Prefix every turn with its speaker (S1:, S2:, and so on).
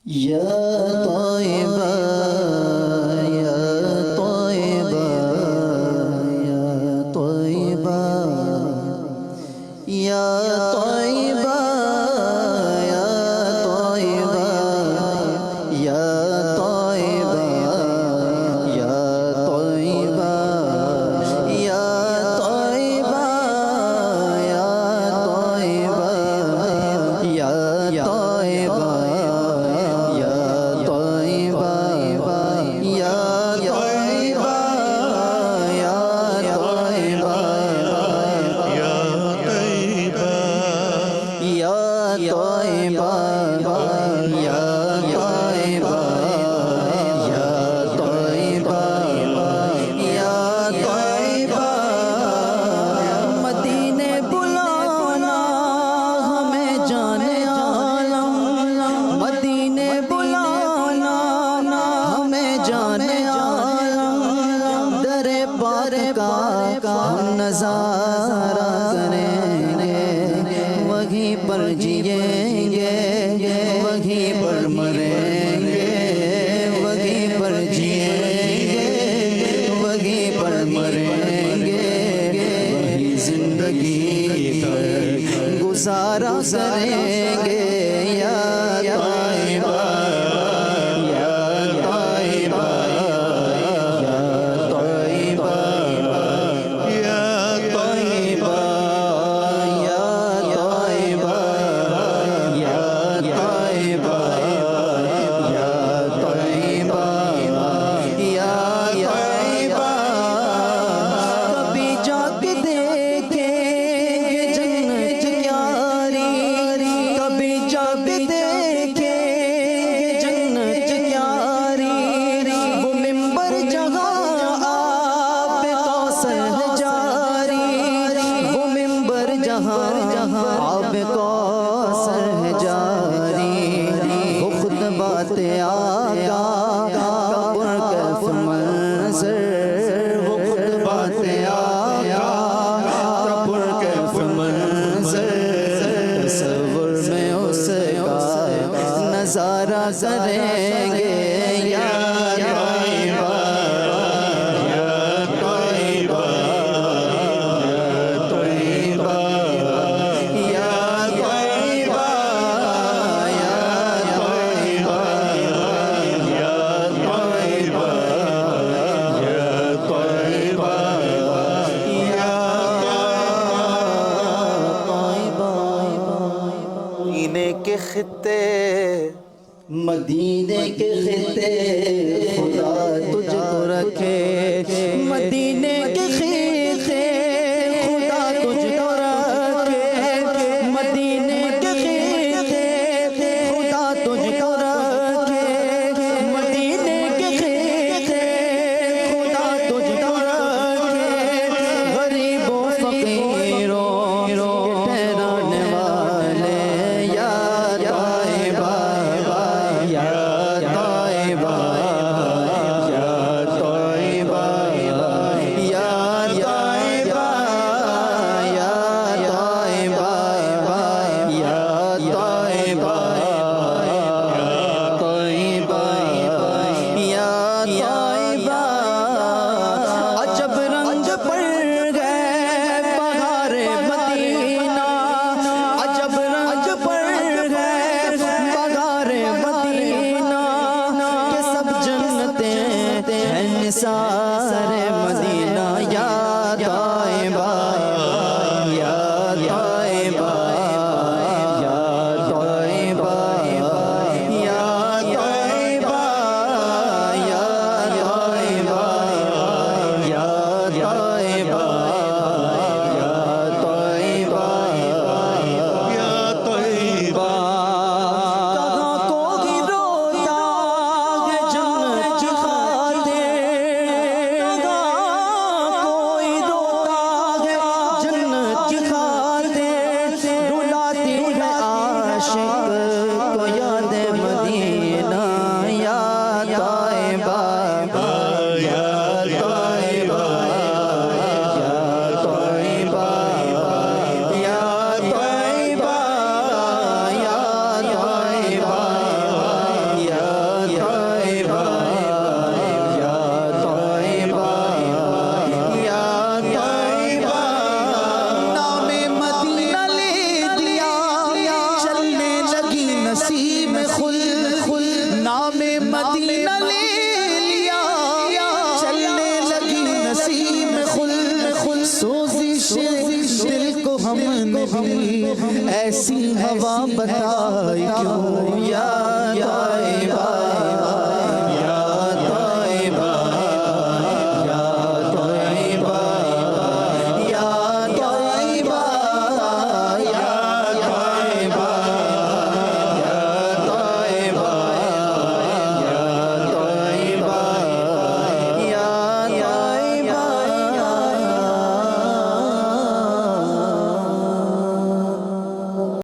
S1: یا طیبہ یا طیبہ یا طیبہ یا طیبہ یا طیبہ یا طیبہ یا طیبہ یا طیبہ یا طیبہ یا طیبہ نظارہ کریں گے وہیں پر جئیں گے وہیں پر مریں گے وہیں پر جئیں گے وہیں پر مریں گے وہی زندگی پر گزارا کریں گے یا طیبہ یا طیبہ یا طیبہ یا طیبہ یا طیبہ یا طیبہ یا طیبہ یا طیبہ کبھی جا کے دیکھیں گے جنت پیاری کبھی جا کے دیکھیں گے جنت پیاری وہ منبر جہاں آپ کوثر ہے جاری وہ منبر جہاں آپ کوثر ہے جاری وہ خود بات آقا قبر کیف منظر وہ خود بات آقا قبر کیف منظر تصور میں اس کا نظارہ کریں گے یا طیبہ یا طیبہ یا طیبہ یا طیبہ یا طیبہ یا طیبہ یا طیبہ یا مدینے کے خطے مدینے کے خطے خدا تجھ کو رکھے مدینے کے خطے خدا تجھ کو رکھے مدینے کے خطے خدا تجھ کو رکھے مدینے کے خطے خدا تجھ کو رکھے غریبوں فقیروں ٹھہرانے والے یا طیبہ یا طیبہ یا طیبہ یا طیبہ یا طیبہ یا طیبہ طیبہ یا طیبہ عجب رنج پڑ گئے بہار مدینہ عجب رنج پڑ گئے بہار مدینہ کہ سب جنتیں ہیں نثار مدینہ یا طیبہ یا طیبہ یا طیبہ یا طیبہ یا طیبہ یا طیبہ یا طیبہ یا طیبہ کہاں کوئی روتا ہے جنت کی خاطر ایسی ہوا بتائے کیوں یا طیبہ